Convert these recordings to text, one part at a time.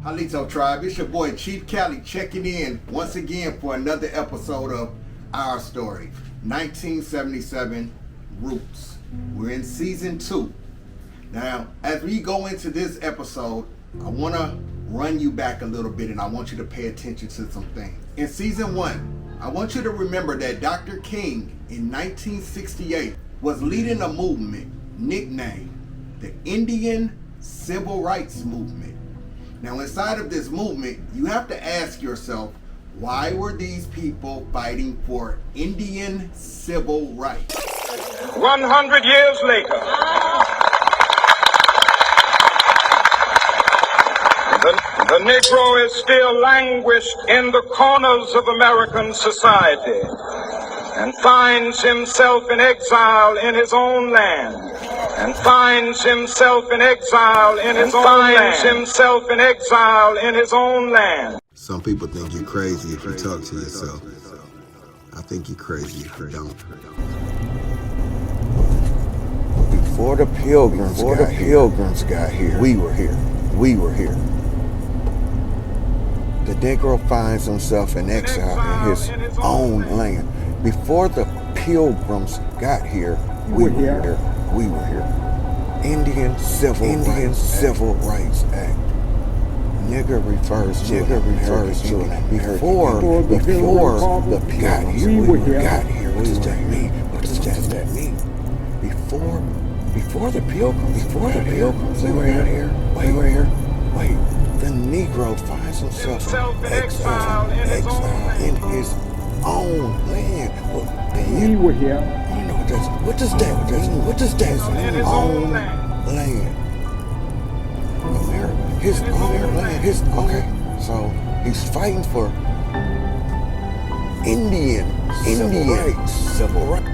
Halito Tribe, it's your boy Chief Cali checking in once again for another episode of Our Story, 1977 Roots. We're in season 2. Now, as we go into this episode, I want to run you back a little bit and I want you to pay attention to some things. In season 1, I want you to remember that Dr. King in 1968 was leading a movement nicknamed the Indian Civil Rights Movement. Now, inside of this movement, you have to ask yourself, why were these people fighting for Indian civil rights? 100 years later, the Negro is still languished in the corners of American society and finds himself in exile in his own land. And finds himself in exile in his own land. Some people think you're crazy if you talk to yourself. I think you're crazy if you don't. Before the Pilgrims got here, we were here. The Negro finds himself in exile in his own land. Before the Pilgrims got here, we were here. Indian Civil Rights Act. Nigger refers to before the Pilgrims got here. What does that mean? Before the Pilgrims we were here. Wait. The Negro finds himself in exile in his own land. We were here. What does that mean? In his own land. America. His own land. Okay. So he's fighting for Indian civil rights.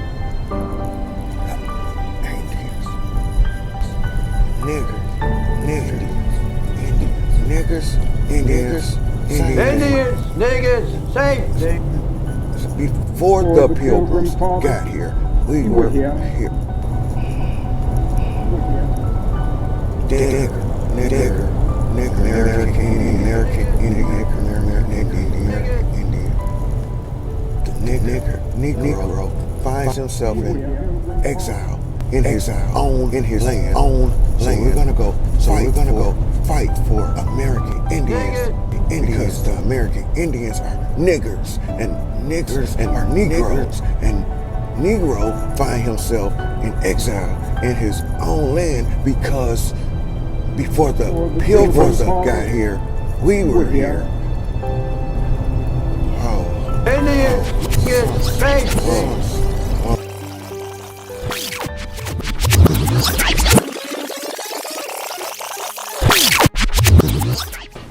Indians, Same thing. Before the Pilgrims got here, we were here. Nigger, American Indian. The Negro finds himself in exile in his land. So we're gonna go fight for American Indians. Because the American Indians are niggers and are Negroes, and Negro find himself in exile in his own land because before the Pilgrims got here, we were here.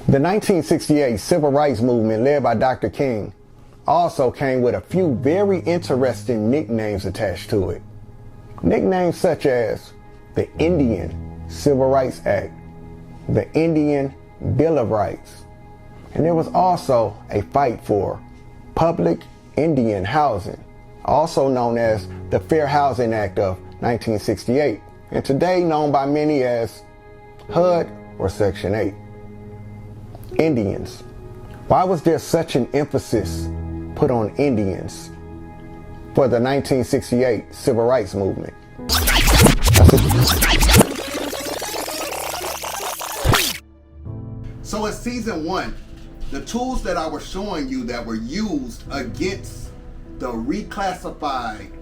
The 1968 Civil Rights Movement led by Dr. King also came with a few very interesting nicknames attached to it. Nicknames such as the Indian Civil Rights Act, the Indian Bill of Rights, and there was also a fight for public Indian housing, also known as the Fair Housing Act of 1968, and today known by many as HUD or Section 8. Indians. Why was there such an emphasis put on Indians for the 1968 Civil Rights Movement? So in season 1, the tools that I was showing you that were used against the reclassified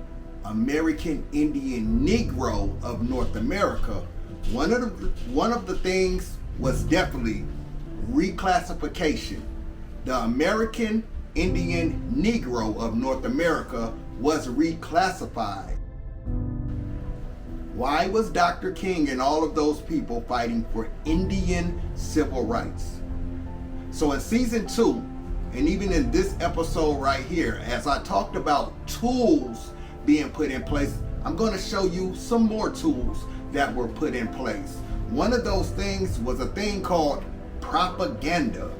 American Indian Negro of North America, one of the things was definitely reclassification. The American Indian Negro of North America was reclassified. Why was Dr. King and all of those people fighting for Indian civil rights? So in season 2, and even in this episode right here, as I talked about tools being put in place, I'm going to show you some more tools that were put in place. One of those things was a thing called propaganda.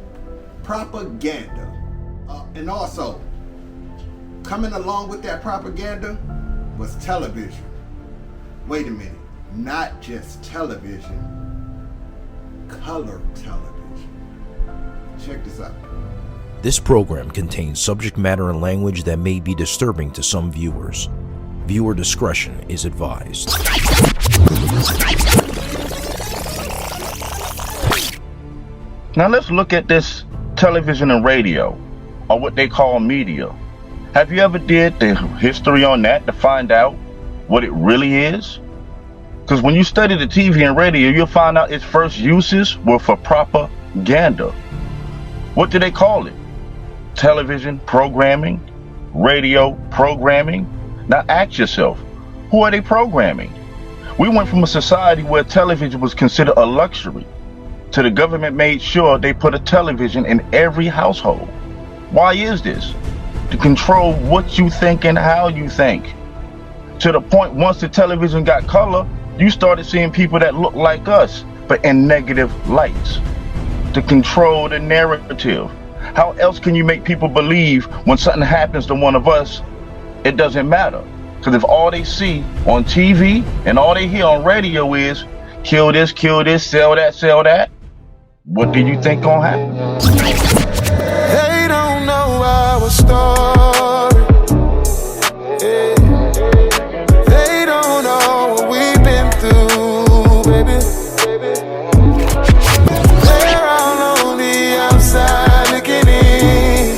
And also, coming along with that propaganda was television. Wait a minute, not just television, color television. Check this out. This program contains subject matter and language that may be disturbing to some viewers. Viewer discretion is advised. Now let's look at this television and radio, or what they call media. Have you ever did the history on that to find out what it really is? Because when you study the TV and radio, you'll find out its first uses were for propaganda. What do they call it? Television programming, radio programming. Now ask yourself, who are they programming? We went from a society where television was considered a luxury to the government made sure they put a television in every household. Why is this? To control what you think and how you think. To the point, once the television got color, you started seeing people that look like us, but in negative lights. To control the narrative. How else can you make people believe when something happens to one of us, it doesn't matter? Because if all they see on TV and all they hear on radio is kill this, sell that, what do you think gonna happen? They don't know our story. Yeah. They don't know what we've been through, baby. They're all on the outside looking in.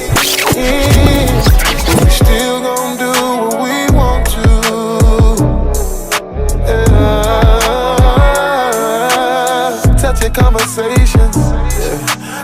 But we still gon' do what we want to. Touching conversations.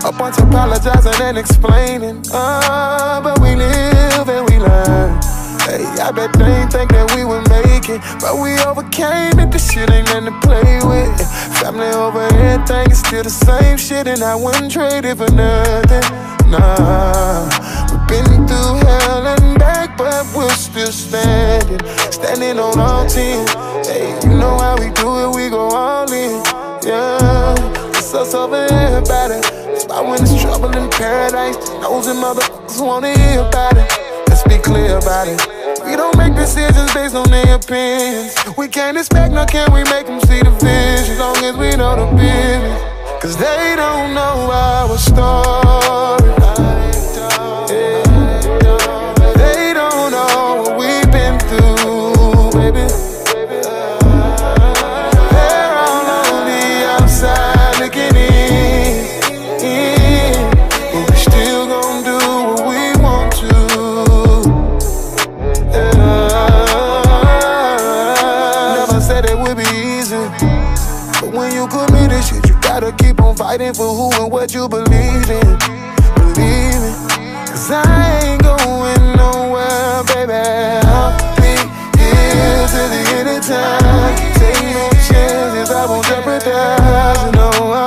A bunch of apologizing and explaining. But we live and we learn. Hey, I bet they ain't think that we would make it, but we overcame it. This shit ain't nothing to play with. Family over everything is still the same shit, and I wouldn't trade it for nothing. Nah, we've been through hell and back, but we're still standing. Standing on all 10. Hey, you know how we do it, we go all in. Yeah, it's us over everybody. It's about when it's trouble in paradise. Nosy motherfuckers wanna hear about it. Let's be clear about it. We don't make decisions based on their opinions. We can't expect, nor can we make them see the vision. As long as we know the business. Cause they don't know our story. Yeah. They don't know what we've been through, baby. They're all on the outside looking in. But we still gon' do what we want to. Never said it would be easy, but when you commit this shit, you gotta keep on fighting for who and what you believe in. Believe it, cause I ain't going nowhere, baby. I'll be here till the end of time. Take no chances, I won't jeopardize. You know I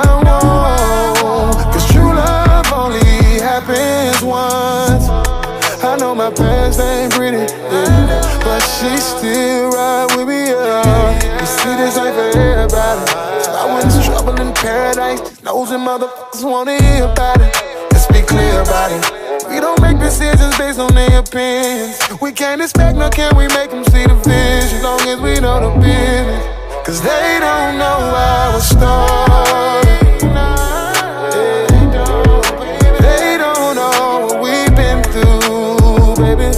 won't, cause true love only happens once. I know my past ain't pretty, yeah, but she still ride with me, yeah. You see, this ain't for everybody. I when it's trouble in paradise. These nosy motherfuckers wanna hear about it. Let's be clear about it. We don't make decisions based on their opinions. We can't expect, nor can we make them see the vision. As long as we know the business. Cause they don't know our story. They don't know what we've been through, baby.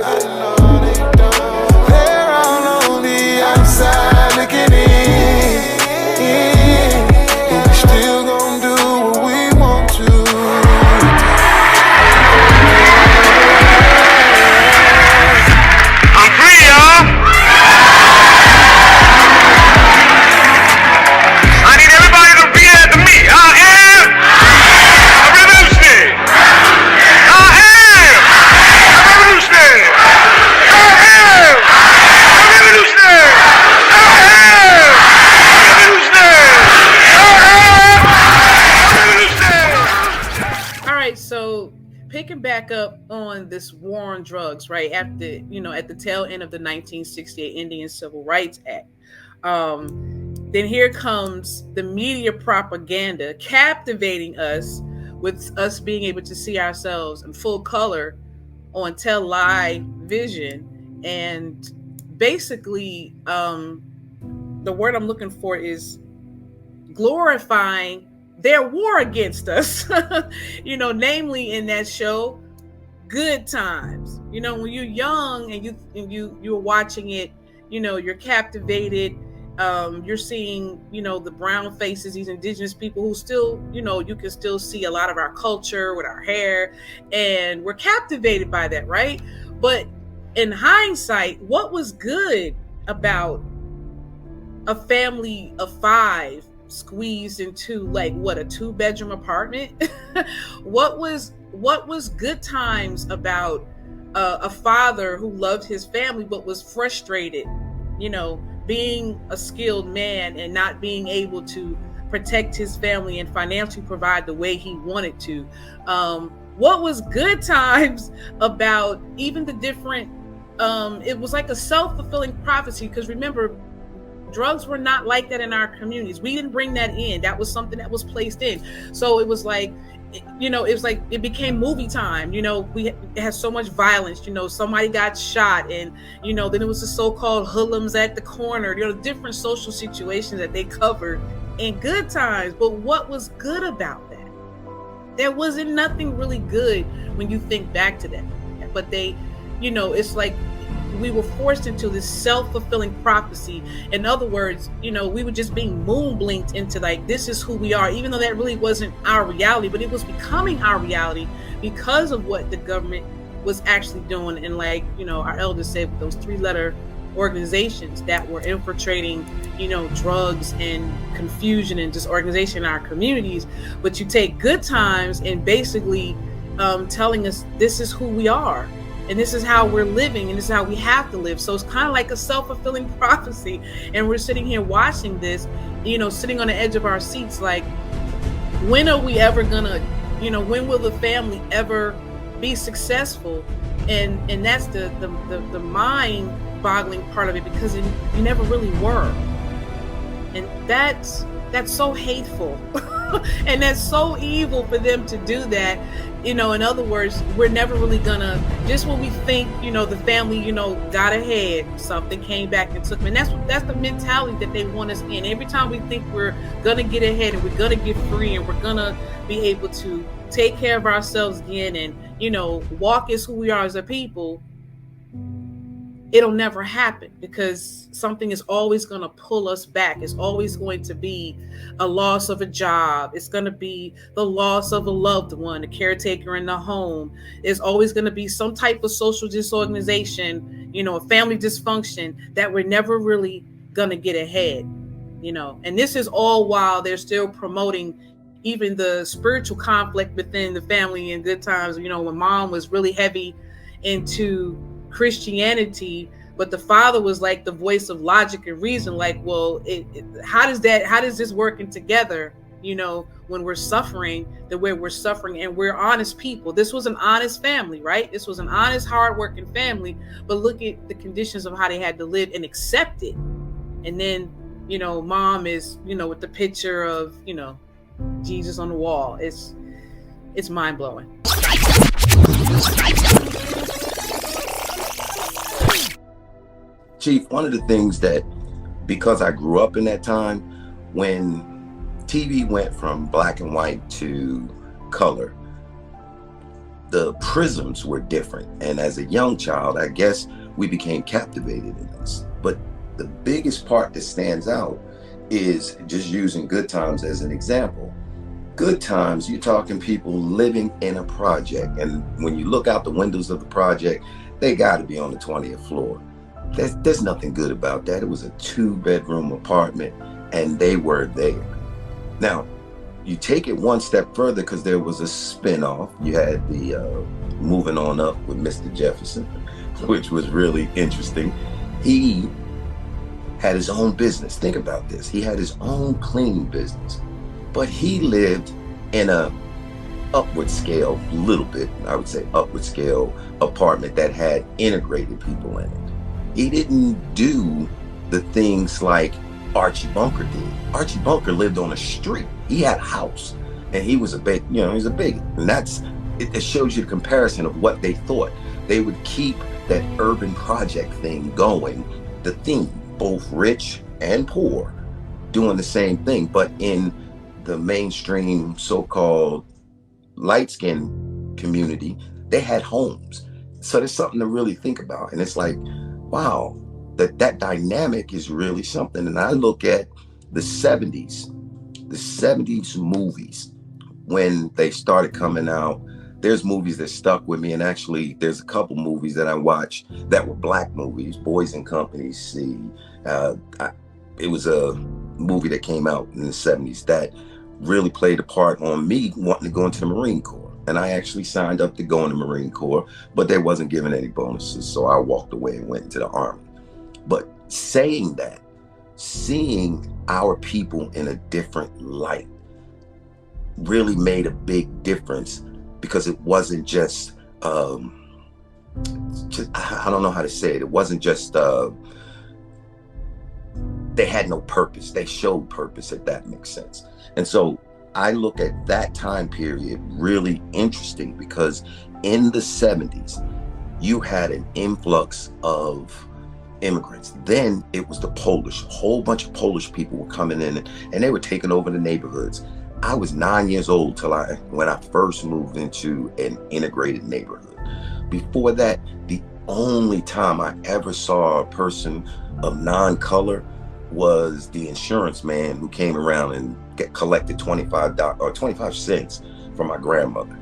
I know they don't. They're all on the outside looking in. But we still gon' do what we want to. I'm free, y'all. I need everybody to repeat after me. I am a revolutionary. I am a revolutionary. I am a revolutionary. I am a revolutionary. I am a revolutionary. All right, so picking back up on this war on drugs, right after, at the tail end of the 1968 Indian Civil Rights Act, then here comes the media propaganda captivating us with us being able to see ourselves in full color on television. And basically, the word I'm looking for is glorifying their war against us. Namely in that show, Good Times. When you're young and you're watching it, you're captivated. You're seeing, the brown faces, these indigenous people who still, you can still see a lot of our culture with our hair, and we're captivated by that, right? But in hindsight, what was good about a family of 5 squeezed into a 2-bedroom apartment? What was good times about a father who loved his family but was frustrated, being a skilled man and not being able to protect his family and financially provide the way he wanted to? What was good times about even the different, it was like a self-fulfilling prophecy, because remember, drugs were not like that in our communities. We didn't bring that in. That was something that was placed in. So it was like, it became movie time. We had so much violence. Somebody got shot, and then it was the so-called hoodlums at the corner. Different social situations that they covered in Good Times. But what was good about that? There wasn't nothing really good when you think back to that. But they, it's like we were forced into this self-fulfilling prophecy. In other words, we were just being moon blinked into this is who we are, even though that really wasn't our reality, but it was becoming our reality because of what the government was actually doing. And our elders said, with those 3-letter organizations that were infiltrating, drugs and confusion and disorganization in our communities. But you take Good Times and basically telling us this is who we are. And this is how we're living, and this is how we have to live. So it's kind of like a self-fulfilling prophecy. And we're sitting here watching this, sitting on the edge of our seats, like, when are we ever gonna, when will the family ever be successful? And that's the mind-boggling part of it, because you never really were. And that's so hateful. And that's so evil for them to do that. In other words, we're never really gonna, just when we think, the family, got ahead, something came back and took them. And that's the mentality that they want us in. Every time we think we're gonna get ahead and we're gonna get free and we're gonna be able to take care of ourselves again and, walk as who we are as a people, it'll never happen, because something is always going to pull us back. It's always going to be a loss of a job. It's going to be the loss of a loved one, a caretaker in the home. There's always going to be some type of social disorganization, a family dysfunction, that we're never really going to get ahead, and this is all while they're still promoting even the spiritual conflict within the family in Good Times. When mom was really heavy into Christianity, but the father was like the voice of logic and reason, how does this working together, when we're suffering the way we're suffering, and we're honest people. This was an honest family, right? This was an honest, hardworking family, but look at the conditions of how they had to live and accept it. And then, mom is, with the picture of, Jesus on the wall. It's mind-blowing. Chief, one of the things that, because I grew up in that time, when TV went from black and white to color, the prisms were different. And as a young child, I guess we became captivated in this. But the biggest part that stands out is, just using Good Times as an example. Good Times, you're talking people living in a project. And when you look out the windows of the project, they got to be on the 20th floor. There's nothing good about that. It was a 2-bedroom apartment, and they were there. Now, you take it one step further, because there was a spinoff. You had the Moving On Up with Mr. Jefferson, which was really interesting. He had his own business. Think about this. He had his own cleaning business, but he lived in a upward scale, little bit, I would say upward scale apartment that had integrated people in it. He didn't do the things like Archie Bunker did. Archie Bunker lived on a street. He had a house, and he was he's a bigot. And it shows you the comparison of what they thought. They would keep that urban project thing going, the theme, both rich and poor, doing the same thing. But in the mainstream so-called light-skinned community, they had homes. So there's something to really think about. And it's like, wow, that dynamic is really something. And I look at the 70s movies when they started coming out. There's movies that stuck with me, and actually there's a couple movies that I watched that were black movies. Boys and Company C. It was a movie that came out in the 70s that really played a part on me wanting to go into the Marine Corps. And I actually signed up to go in the Marine Corps, but they wasn't giving any bonuses, so I walked away and went into the Army. But saying that, seeing our people in a different light really made a big difference, because it wasn't just I don't know how to say it. It wasn't just they had no purpose. They showed purpose, if that makes sense. And so I look at that time period really interesting, because in the 70s, you had an influx of immigrants. Then it was the Polish. A whole bunch of Polish people were coming in, and they were taking over the neighborhoods. I was 9 years old when I first moved into an integrated neighborhood. Before that, the only time I ever saw a person of non-color was the insurance man who came around and collected 25 cents from my grandmother.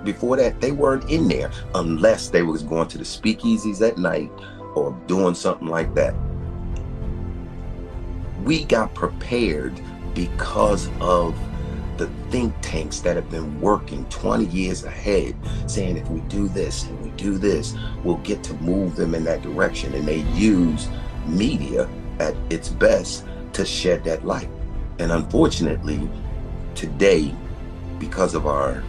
Before that, they weren't in there unless they was going to the speakeasies at night or doing something like that. We got prepared because of the think tanks that have been working 20 years ahead, saying if we do this and we do this, we'll get to move them in that direction. And they use media at its best to shed that light. And unfortunately, today, because of our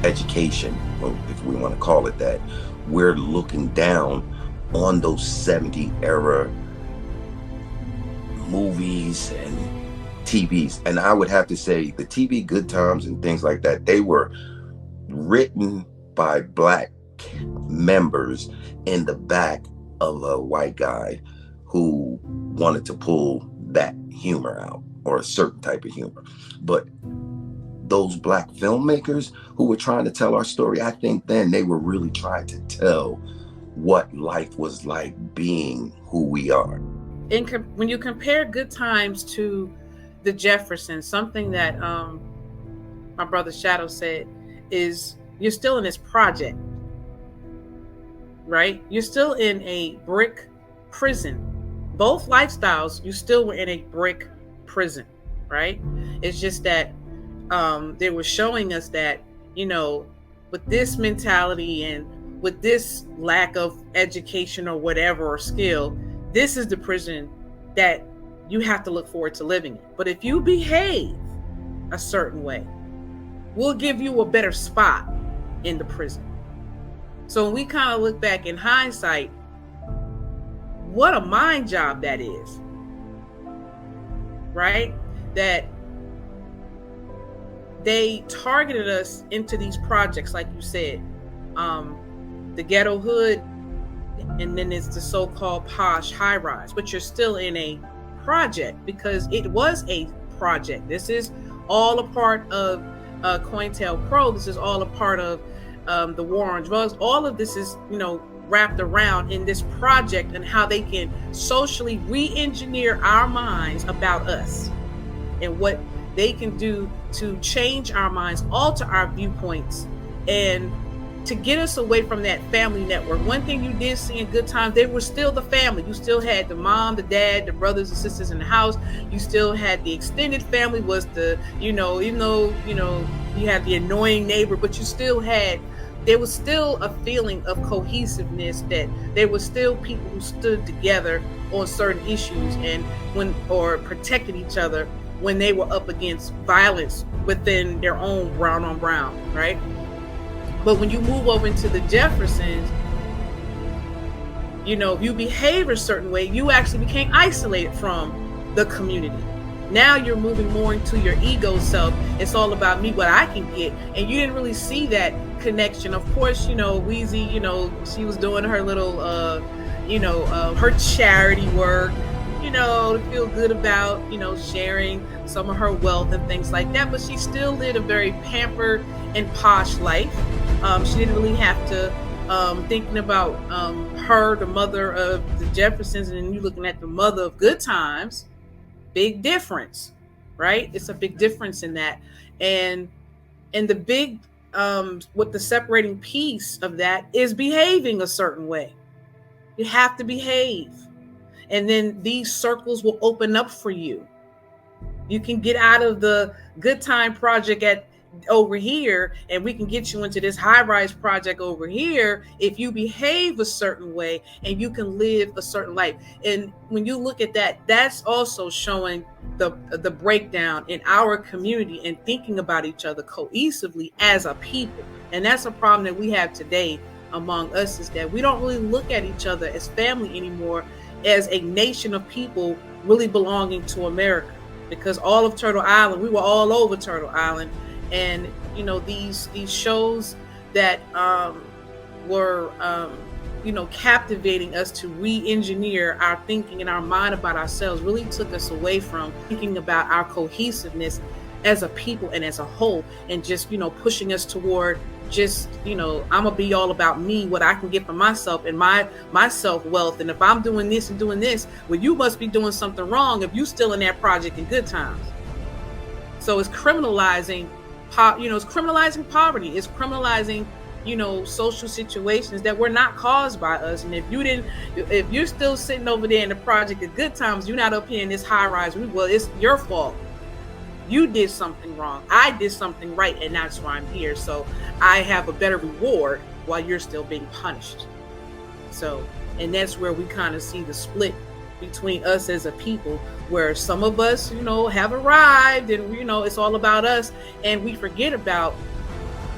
education, or if we want to call it that, we're looking down on those 70 era movies and TVs. And I would have to say the TV Good Times and things like that, they were written by black members in the back of a white guy who wanted to pull that humor out, or a certain type of humor. But those black filmmakers who were trying to tell our story, I think then they were really trying to tell what life was like being who we are. When you compare Good Times to the Jeffersons, something that my brother Shadow said is, you're still in this project, right? You're still in a brick prison. Both lifestyles, you still were in a brick prison, right? It's just that they were showing us that, with this mentality and with this lack of education or whatever, or skill, this is the prison that you have to look forward to living in. But if you behave a certain way, we'll give you a better spot in the prison. So when we kind of look back in hindsight, what a mind job that is, right? That they targeted us into these projects, like you said, the ghetto hood, and then it's the so-called posh high-rise, but you're still in a project because it was a project. This is all a part of COINTELPRO. This is all a part of the war on drugs. All of this is, wrapped around in this project, and how they can socially re-engineer our minds about us and what they can do to change our minds, alter our viewpoints, and to get us away from that family network. One thing you did see in Good Times, they were still the family. You still had the mom, the dad, the brothers and sisters in the house. You still had the extended family, was the, even though, you had the annoying neighbor, but you still had, there was still a feeling of cohesiveness, that there were still people who stood together on certain issues or protected each other when they were up against violence within their own brown on brown, right? But when you move over into the Jeffersons, if you behave a certain way, you actually became isolated from the community. Now you're moving more into your ego self. It's all about me, what I can get. And you didn't really see that connection. Of course, Weezy, she was doing her little, her charity work. to feel good about, sharing some of her wealth and things like that. But she still lived a very pampered and posh life. She didn't really have to, thinking about her, the mother of the Jeffersons, and then you looking at the mother of Good Times, big difference, right? It's a big difference in that. And the big, what the separating piece of that is behaving a certain way. You have to behave. And then these circles will open up for you. You can get out of the Good Time project over here, and we can get you into this high-rise project over here if you behave a certain way and you can live a certain life. And when you look at that, that's also showing the breakdown in our community and thinking about each other cohesively as a people. And that's a problem that we have today among us, is that we don't really look at each other as family anymore, as a nation of people really belonging to America. Because all of Turtle Island, we were all over Turtle Island. And, these shows that were, captivating us to re-engineer our thinking and our mind about ourselves really took us away from thinking about our cohesiveness as a people and as a whole, and just, pushing us toward just, I'm gonna be all about me, what I can get for myself and my self-wealth. And if I'm doing this and doing this, well, you must be doing something wrong if you still in that project in Good Times. So it's criminalizing, it's criminalizing poverty. It's criminalizing, social situations that were not caused by us. And if you're still sitting over there in the project at Good Times, you're not up here in this high rise, well, it's your fault. You did something wrong. I did something right, and that's why I'm here. So I have a better reward while you're still being punished. So, and that's where we kind of see the split between us as a people, where some of us, have arrived and, it's all about us. And we forget about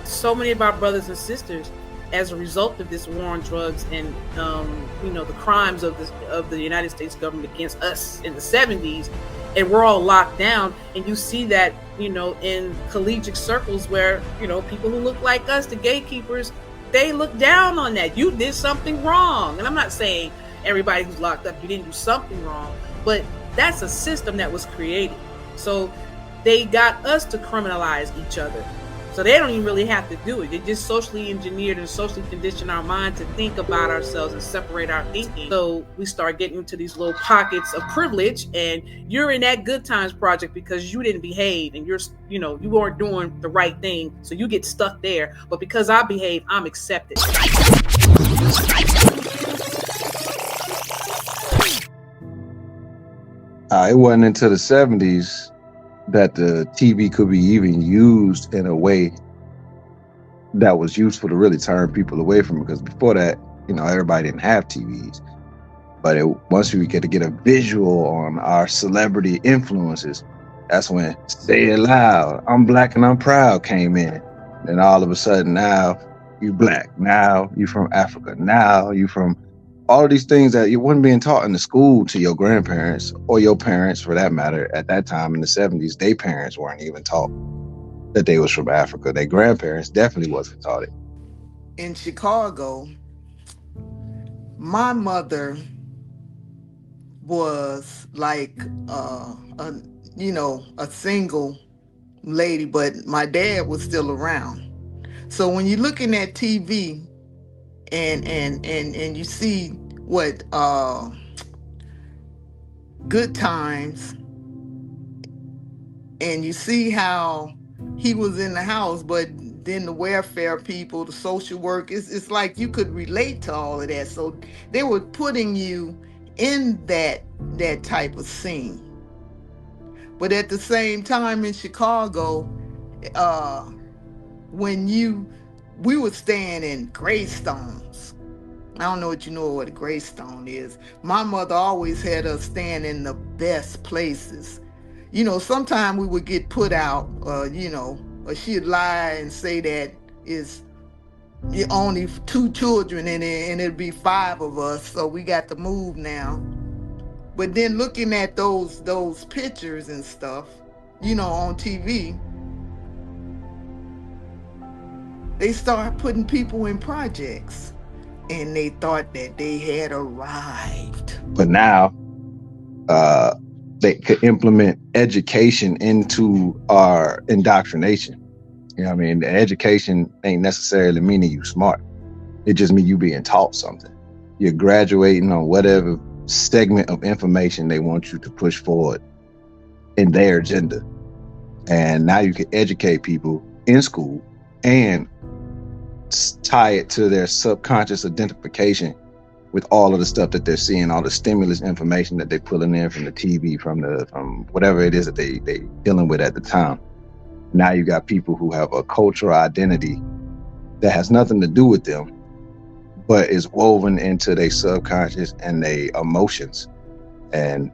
so many of our brothers and sisters as a result of this war on drugs and, the crimes of the United States government against us in the 70s. And we're all locked down. And you see that, in collegiate circles where, people who look like us, the gatekeepers, they look down on that. You did something wrong. And I'm not saying everybody who's locked up, you didn't do something wrong, but that's a system that was created. So they got us to criminalize each other. So they don't even really have to do it. They just socially engineered and socially conditioned our mind to think about ourselves and separate our thinking. So we start getting into these little pockets of privilege, and you're in that Good Times project because you didn't behave and you weren't doing the right thing. So you get stuck there. But because I behave, I'm accepted. It wasn't until the 70s that the TV could be even used in a way that was useful to really turn people away from it. Because before that, everybody didn't have TVs. But once we get a visual on our celebrity influences, that's when Say It Loud, I'm Black and I'm Proud came in. Then all of a sudden, now you Black, now you from Africa, now you from all of these things that you weren't being taught in the school to your grandparents or your parents, for that matter. At that time in the 70s, their parents weren't even taught that they was from Africa. Their grandparents definitely wasn't taught it. In Chicago, my mother was like a single lady, but my dad was still around. So when you're looking at TV and you see what Good Times, and you see how he was in the house, but then the welfare people, the social work, it's like you could relate to all of that. So they were putting you in that type of scene. But at the same time in Chicago, we were staying in Greystones. I don't know what you know what a Greystone is. My mother always had us staying in the best places. Sometimes we would get put out, or she'd lie and say that it's only 2 children and it'd be 5 of us, so we got to move now. But then looking at those pictures and stuff, on TV, they start putting people in projects, and they thought that they had arrived. But now they could implement education into our indoctrination. You know what I mean? The education ain't necessarily meaning you smart. It just means you being taught something. You're graduating on whatever segment of information they want you to push forward in their agenda. And now you can educate people in school and tie it to their subconscious identification with all of the stuff that they're seeing, all the stimulus information that they're pulling in from the TV, from whatever it is that they dealing with at the time. Now you got people who have a cultural identity that has nothing to do with them, but is woven into their subconscious and their emotions. And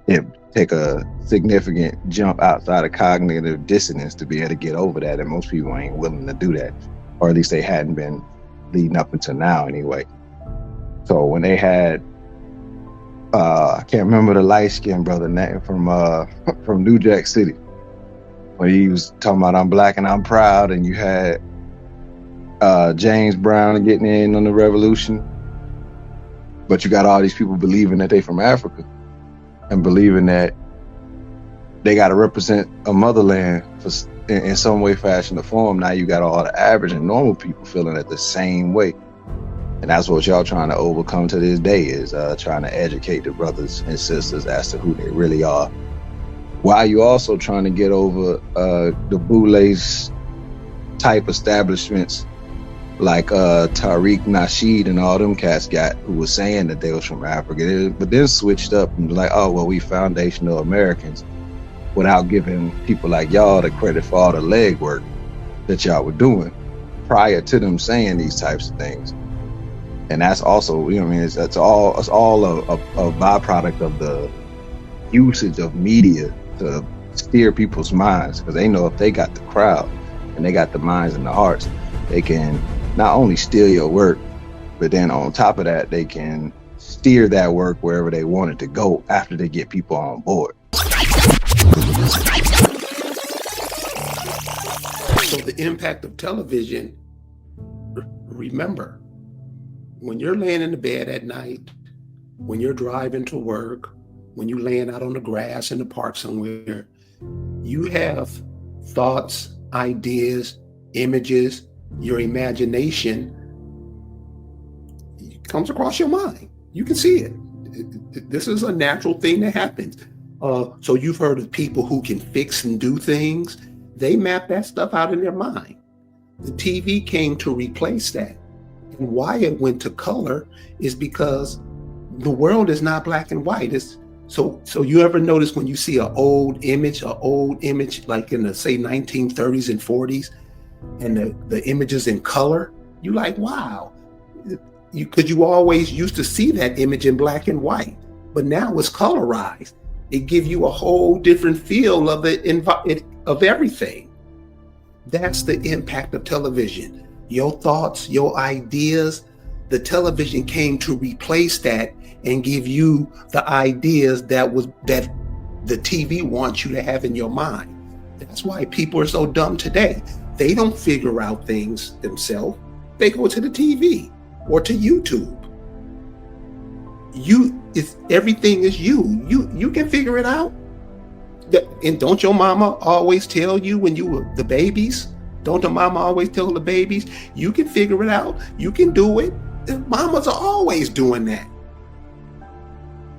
it take a significant jump outside of cognitive dissonance to be able to get over that. And most people ain't willing to do that, or at least they hadn't been leading up until now anyway. So when they had, I can't remember the light-skinned brother from New Jack City, when he was talking about I'm black and I'm proud, and you had James Brown getting in on the revolution, but you got all these people believing that they from Africa and believing that they got to represent a motherland in some way, fashion, or form. Now you got all the average and normal people feeling it the same way. And that's what y'all trying to overcome to this day, is trying to educate the brothers and sisters as to who they really are. While you also trying to get over the bootlace type establishments like Tariq Nasheed and all them cats got, who was saying that they was from Africa, but then switched up and was like, oh, well, we foundational Americans, without giving people like y'all the credit for all the legwork that y'all were doing prior to them saying these types of things. And that's also, you know what I mean, it's all a byproduct of the usage of media to steer people's minds, because they know if they got the crowd and they got the minds and the hearts, they can not only steal your work, but then on top of that, they can steer that work wherever they want it to go after they get people on board. So the impact of television, remember, when you're laying in the bed at night, when you're driving to work, when you're laying out on the grass in the park somewhere, you have thoughts, ideas, images, your imagination comes across your mind. You can see it. This is a natural thing that happens. So you've heard of people who can fix and do things. They map that stuff out in their mind. The TV came to replace that. And why it went to color is because the world is not black and white. So you ever notice when you see an old image like in the, say, 1930s and 40s, and the images in color, you like, wow. Because you always used to see that image in black and white, but now it's colorized. It gives you a whole different feel of of everything. That's the impact of television. Your thoughts, your ideas, the television came to replace that and give you the ideas that the TV wants you to have in your mind. That's why people are so dumb today. They don't figure out things themselves. They go to the TV or to YouTube. Everything is you. You can figure it out. And don't your mama always tell you when you were the babies? Don't the mama always tell the babies, you can figure it out, you can do it? And mamas are always doing that.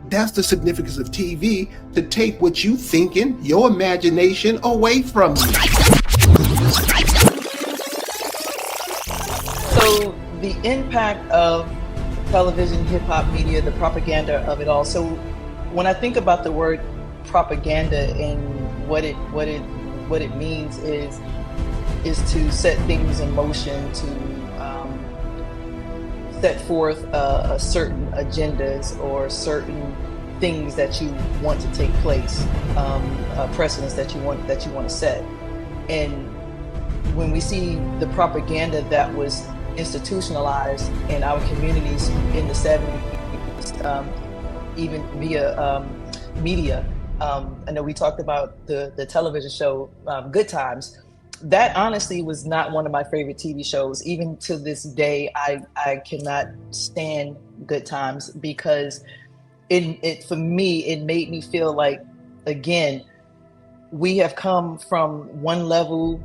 That's the significance of TV, to take what you thinking, your imagination, away from you. So the impact of television, hip hop media, the propaganda of it all. So when I think about the word propaganda and what it means is to set things in motion, to set forth certain agendas or certain things that you want to take place, precedents that you want to set. And when we see the propaganda that was institutionalized in our communities in the 70s, even via media, I know we talked about the television show Good Times. That honestly was not one of my favorite TV shows. Even to this day, I cannot stand Good Times, because it for me, it made me feel like, again, we have come from one level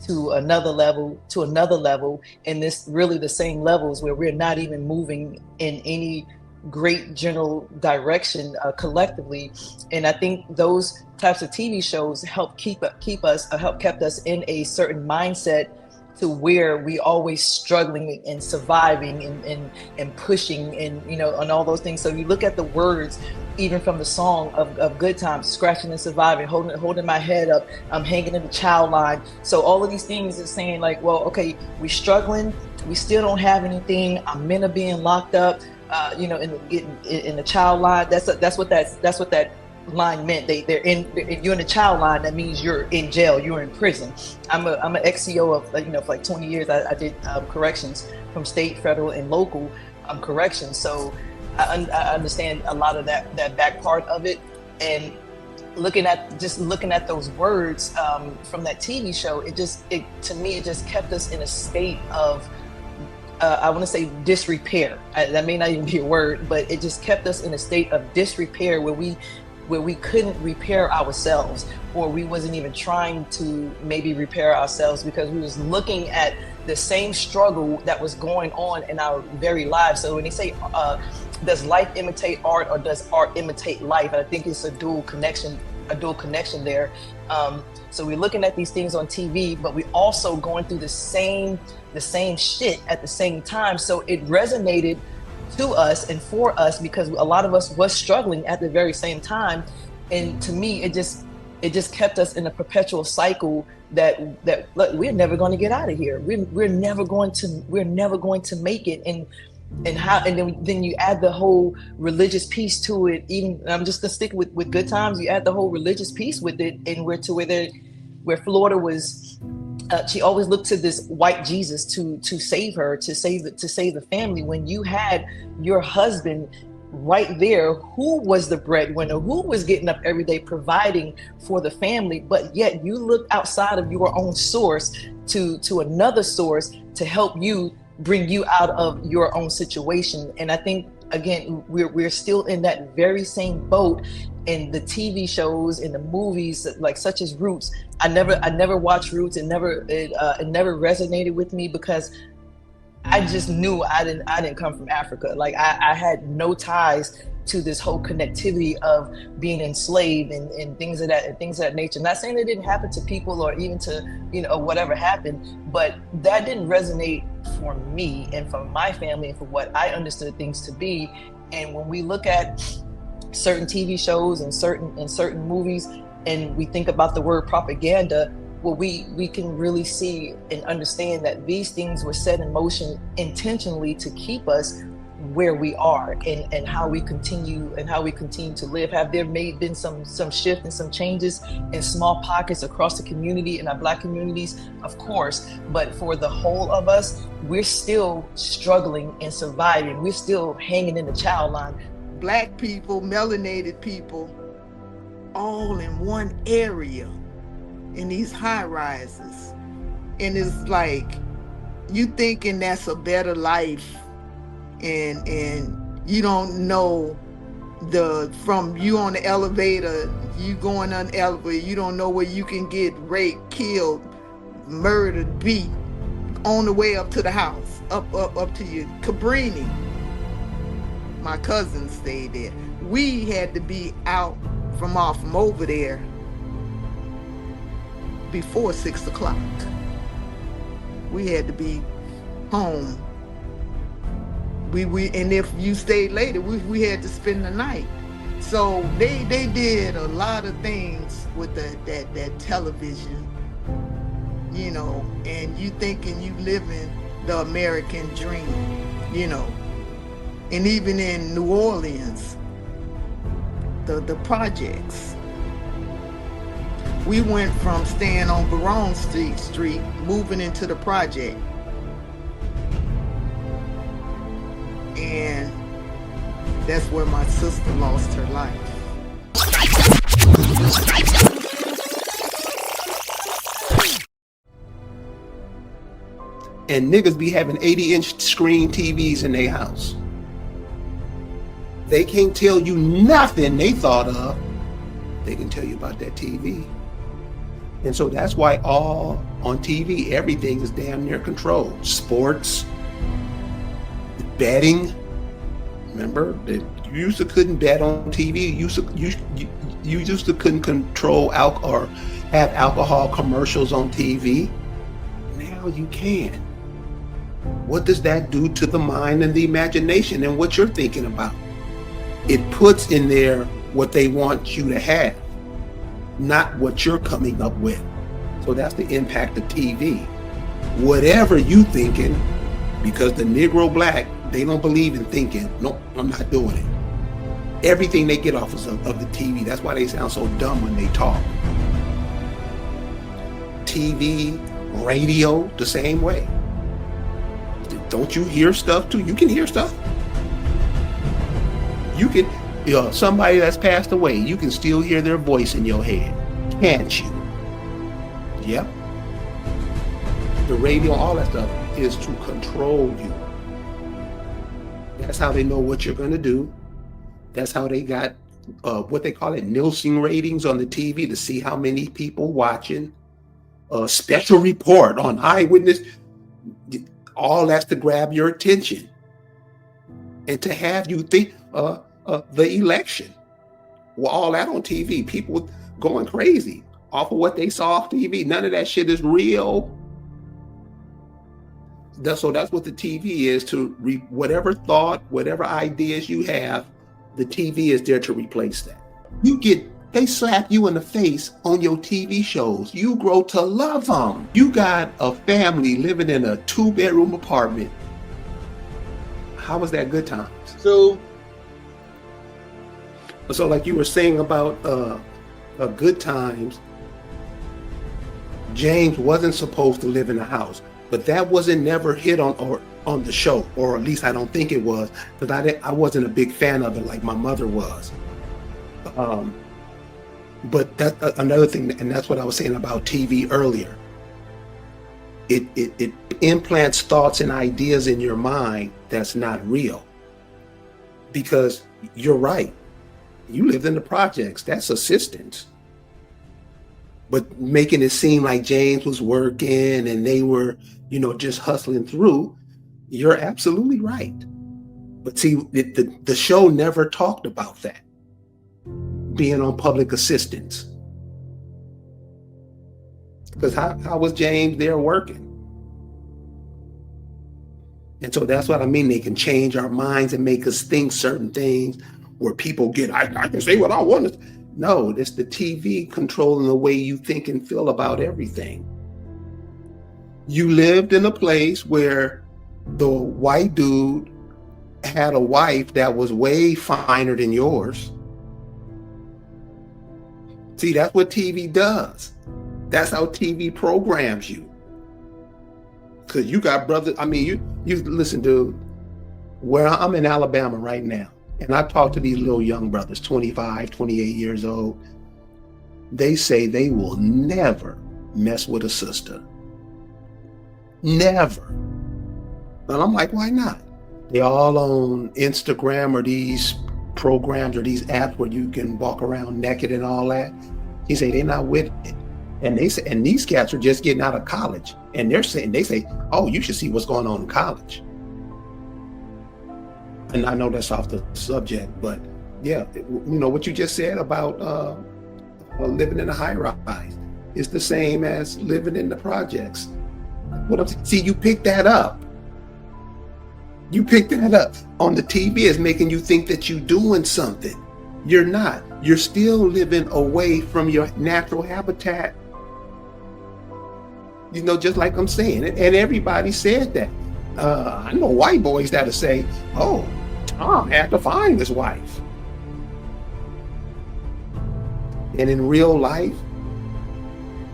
to another level to another level, and this really the same levels where we're not even moving in any great general direction collectively. And I think those types of TV shows help kept us in a certain mindset to where we always struggling and surviving and pushing and and all those things. So you look at the words, even from the song of Good Times, scratching and surviving, holding my head up, I'm hanging in the child line. So all of these things are saying like, well, okay, we struggling, we still don't have anything. Our men are being locked up, in the child line. That's what that line meant. If you're in the child line, that means you're in jail, you're in prison. I'm an ex-CO of for like 20 years. I did corrections from state, federal, and local corrections. So I understand a lot of that back part of it. And looking at those words from that TV show, it to me it just kept us in a state of I want to say disrepair. That may not even be a word, but it just kept us in a state of disrepair where we couldn't repair ourselves, or we wasn't even trying to maybe repair ourselves because we was looking at the same struggle that was going on in our very lives. So when they say, does life imitate art or does art imitate life? I think it's a dual connection there. So we're looking at these things on TV, but we also going through the same shit at the same time. So it resonated to us and for us because a lot of us was struggling at the very same time. And to me, it just kept us in a perpetual cycle that look, we're never going to get out of here. We're never going to make it. And then you add the whole religious piece to it. Even I'm just gonna stick with Good Times. You add the whole religious piece with it, and where Florida was. She always looked to this white Jesus to save her, to save the family. When you had your husband right there, who was the breadwinner, who was getting up every day providing for the family, but yet you look outside of your own source to another source to help you, bring you out of your own situation. And I think again we're still in that very same boat in the TV shows, in the movies, like such as Roots. I never watched Roots. It never resonated with me because I just knew I didn't come from Africa. Like I had no ties to this whole connectivity of being enslaved and things of that nature. Not saying it didn't happen to people or even to whatever happened, but that didn't resonate for me and for my family and for what I understood things to be. And when we look at certain TV shows and certain movies, and we think about the word propaganda, well, we can really see and understand that these things were set in motion intentionally to keep us where we are and how we continue to live. Have there been some shift and some changes in small pockets across the community, in our Black communities? Of course, but for the whole of us, we're still struggling and surviving. We're still hanging in the child line. Black people, melanated people, all in one area in these high rises. And it's like, you thinking that's a better life, and you don't know from you on the elevator, you going on the elevator, you don't know where you can get raped, killed, murdered, beat on the way up to the house, up to your Cabrini. My cousin stayed there. We had to be out from over there before 6 o'clock. We had to be home. And if you stayed later, we had to spend the night. So they did a lot of things with that television, and you thinking you living the American dream, and even in New Orleans, the projects. We went from staying on Baron Street, moving into the project. And that's where my sister lost her life. And niggas be having 80-inch screen TVs in their house. They can't tell you nothing they thought of. They can tell you about that TV. And so that's why all on TV, everything is damn near controlled. Sports, betting. Remember that you used to couldn't bet on TV. You used to couldn't control alcohol or have alcohol commercials on TV. Now you can. What does that do to the mind and the imagination and what you're thinking about? It puts in there what they want you to have, not what you're coming up with. So that's the impact of TV. Whatever you thinking, because the Negro black, they don't believe in thinking. Nope, I'm not doing it. Everything they get off of the TV. That's why they sound so dumb when they talk. TV, radio, the same way. Don't you hear stuff too? You can hear stuff. You can, somebody that's passed away, you can still hear their voice in your head, can't you? Yep. The radio, all that stuff is to control you. That's how they know what you're going to do. That's how they got what they call it, Nielsen ratings on the TV to see how many people watching. Special report on eyewitness. All that's to grab your attention and to have you think the election. Well, all that on TV, people going crazy off of what they saw off TV. None of that shit is real. So that's what the TV is, to whatever thought, whatever ideas you have, the TV is there to replace that. They slap you in the face on your TV shows. You grow to love them. You got a family living in a 2-bedroom apartment. How was that good times? So like you were saying about good times, James wasn't supposed to live in a house, but that wasn't never hit on the show, or at least I don't think it was, because I wasn't a big fan of it like my mother was. But that's another thing, and that's what I was saying about TV earlier. It implants thoughts and ideas in your mind that's not real. Because you're right. You lived in the projects. That's assistance. But making it seem like James was working and they were, just hustling through, you're absolutely right. But see, the show never talked about that. Being on public assistance. Because how was James there working? And so that's what I mean. They can change our minds and make us think certain things where people get, I can say what I want. No, it's the TV controlling the way you think and feel about everything. You lived in a place where the white dude had a wife that was way finer than yours. See, that's what TV does. That's how TV programs you. Because you got brothers, you listen, dude, where I'm in Alabama right now, and I talk to these little young brothers, 25, 28 years old. They say they will never mess with a sister. Never. And I'm like, why not? They all on Instagram or these programs or these apps where you can walk around naked and all that. He say they're not with it. And they say, and these cats are just getting out of college. And they say, oh, you should see what's going on in college. And I know that's off the subject, but yeah, what you just said about living in a high rise is the same as living in the projects. See, you pick that up. You pick that up on the TV is making you think that you're doing something. You're not. You're still living away from your natural habitat. Just like I'm saying, and everybody said that. I know white boys that'll say, oh, Tom had to find his wife. And in real life,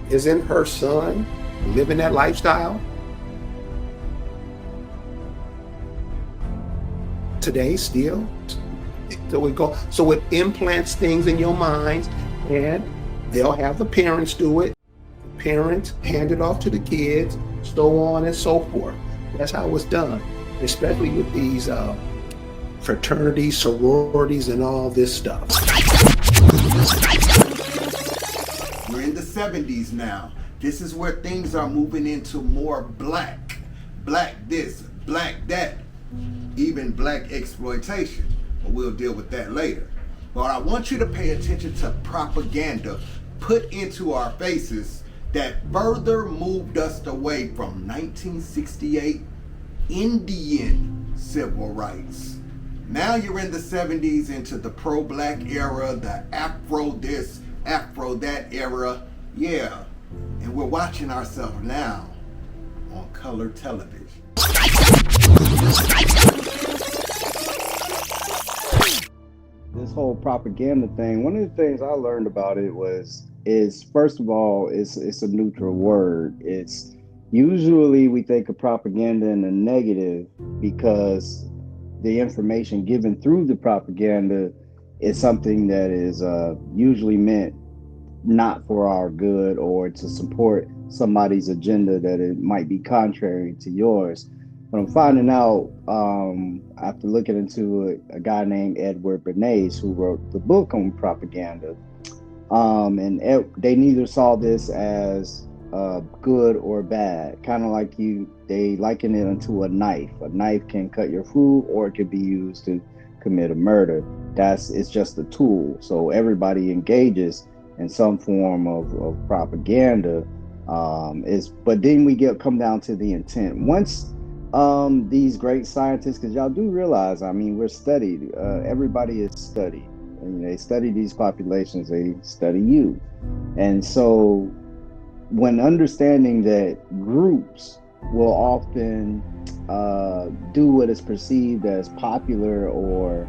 isn't her son living that lifestyle? Today still. So it implants things in your minds, and they'll have the parents do it. The parents hand it off to the kids, so on and so forth. That's how it's done, especially with these fraternities, sororities, and all this stuff. We're in the 70s now. This is where things are moving into more black. Black this, black that, even black exploitation. But we'll deal with that later. But I want you to pay attention to propaganda put into our faces that further moved us away from 1968 Indian civil rights. Now you're in the 70s into the pro-black era, the Afro this, Afro that era. Yeah, and we're watching ourselves now on color television. This whole propaganda thing, one of the things I learned about it is first of all, it's a neutral word. It's usually we think of propaganda in a negative because the information given through the propaganda is something that is usually meant not for our good or to support somebody's agenda that it might be contrary to yours. But I'm finding out after looking into a guy named Edward Bernays who wrote the book on propaganda, and they neither saw this as good or bad. Kind of like they liken it unto a knife. A knife can cut your food, or it could be used to commit a murder. It's just a tool. So everybody engages in some form of propaganda. But then we come down to the intent. Once these great scientists, because y'all do realize, I mean, we're studied. Everybody is studied. And they study these populations. They study you. And so when understanding that groups will often do what is perceived as popular or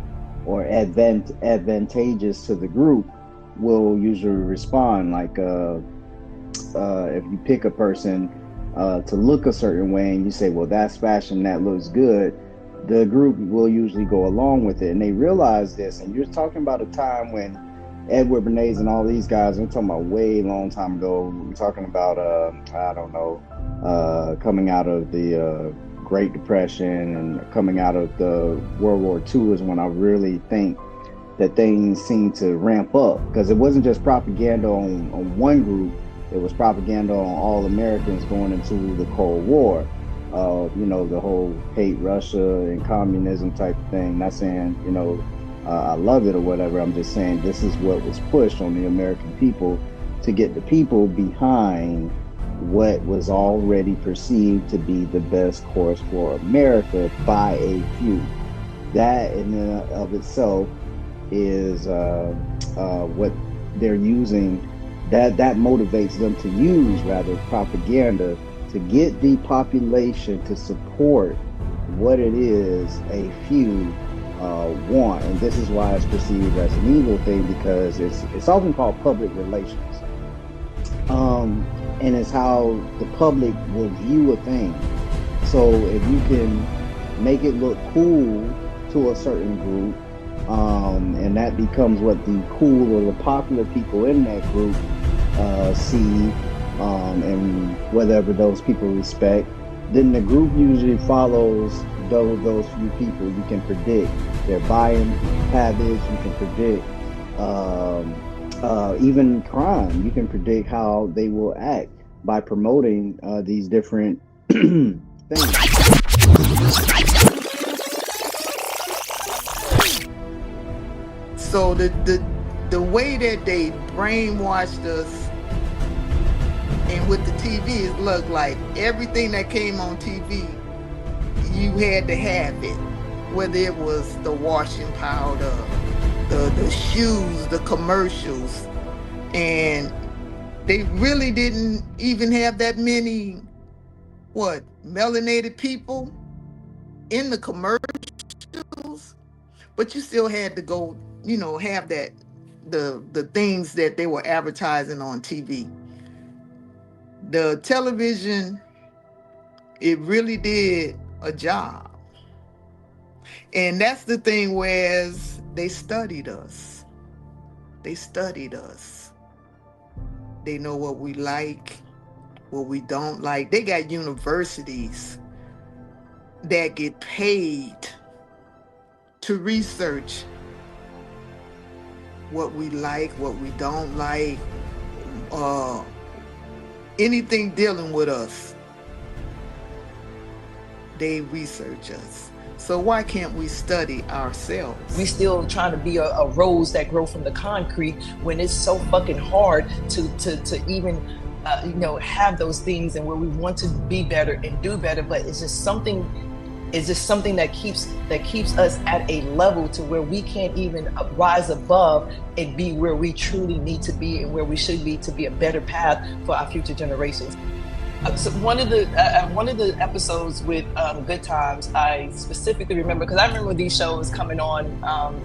advantageous to the group, will usually respond. Like if you pick a person to look a certain way and you say, well, that's fashion, that looks good, the group will usually go along with it. And they realize this. And you're talking about a time when Edward Bernays and all these guys, we're talking about way long time ago. We're talking about, coming out of the Great Depression and coming out of the World War II is when I really think that things seem to ramp up, because it wasn't just propaganda on one group. It was propaganda on all Americans going into the Cold War. The whole hate Russia and communism type of thing. Not saying, I love it or whatever. I'm just saying this is what was pushed on the American people to get the people behind what was already perceived to be the best course for America by a few. That in and of itself is what they're using. That motivates them to use rather propaganda to get the population to support what it is a few want. And this is why it's perceived as an evil thing, because it's often called public relations. And it's how the public will view a thing. So if you can make it look cool to a certain group, and that becomes what the cool or the popular people in that group see, and whatever those people respect, then the group usually follows those few people. You can predict their buying habits. You can predict even crime. You can predict how they will act by promoting these different things. So the way that they brainwashed us and with the TV, it looked like everything that came on TV, you had to have it. Whether it was the washing powder, the shoes, the commercials. And they really didn't even have that many, melanated people in the commercials. But you still had to go, have that, the things that they were advertising on TV. The television, it really did a job. And that's the thing, whereas they studied us. They studied us. They know what we like, what we don't like. They got universities that get paid to research what we like, what we don't like, anything dealing with us. They research us. So why can't we study ourselves? We still trying to be a rose that grow from the concrete when it's so fucking hard to even have those things, and where we want to be better and do better, but it's just something that keeps us at a level to where we can't even rise above and be where we truly need to be and where we should be to be a better path for our future generations. So one of the episodes with Good Times, I specifically remember, because I remember these shows coming on.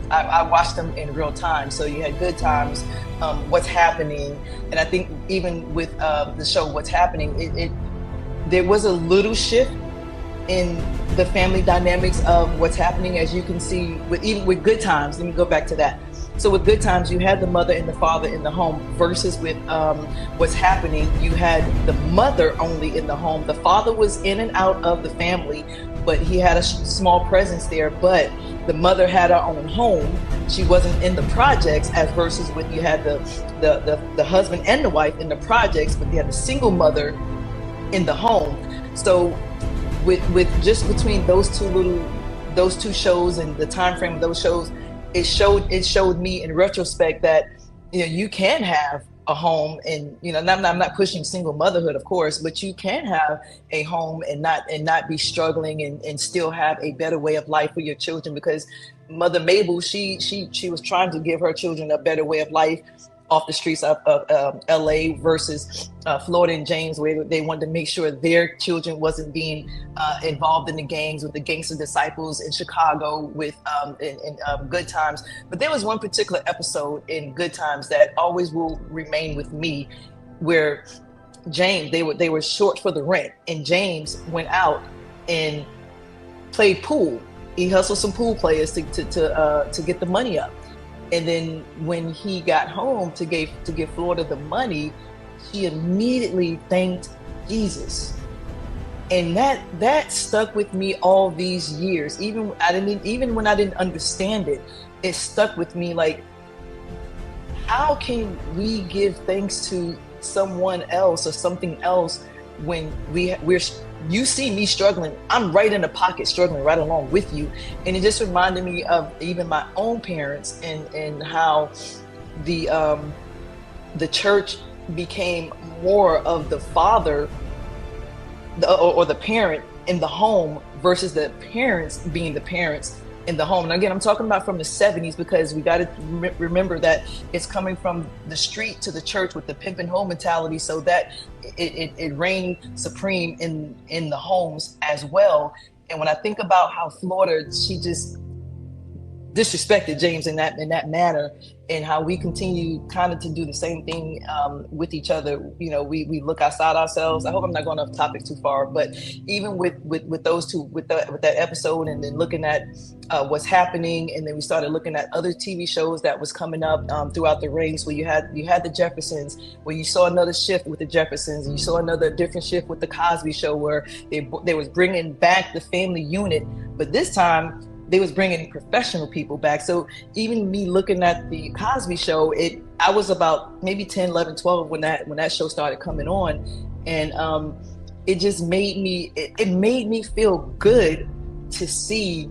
I watched them in real time. So you had Good Times, What's Happening, and I think even with the show What's Happening, there was a little shift in the family dynamics of What's Happening, as you can see even with Good Times. Let me go back to that. So with Good Times, you had the mother and the father in the home, versus with What's Happening, you had the mother only in the home. The father was in and out of the family, but he had a small presence there. But the mother had her own home. She wasn't in the projects, as versus with you had the husband and the wife in the projects, but you had the single mother in the home. So with just between those two shows and the time frame of those shows, it showed me in retrospect that you can have a home, and I'm not pushing single motherhood, of course, but you can have a home and not be struggling and still have a better way of life for your children. Because Mother Mabel, she was trying to give her children a better way of life off the streets of LA, versus Florida and James, where they wanted to make sure their children wasn't being involved in the gangs with the gangster disciples in Chicago with in Good Times. But there was one particular episode in Good Times that always will remain with me, where James, they were short for the rent, and James went out and played pool. He hustled some pool players to get the money up. And then when he got home to give Florida the money, she immediately thanked Jesus. And that stuck with me all these years. Even when I didn't understand it, it stuck with me. Like, how can we give thanks to someone else or something else when you see me struggling? I'm right in the pocket struggling right along with you. And it just reminded me of even my own parents and how the church became more of the father or the parent in the home versus the parents being the parents in the home. And again, I'm talking about from the 70s, because we got to remember that it's coming from the street to the church with the pimp and hoe mentality, so that it reigned supreme in the homes as well. And when I think about how Florida, she just disrespected James in that manner, and how we continue kind of to do the same thing with each other. We look outside ourselves. I hope I'm not going off topic too far, but even with those two, with that episode, and then looking at What's Happening, and then we started looking at other TV shows that was coming up throughout the ranks, where you had the Jeffersons, where you saw another shift with the Jeffersons, and you saw another different shift with the Cosby Show, where they was bringing back the family unit, but this time they was bringing professional people back. So even me looking at the Cosby Show, I was about maybe 10, 11, 12 when that show started coming on. And it just made me feel good to see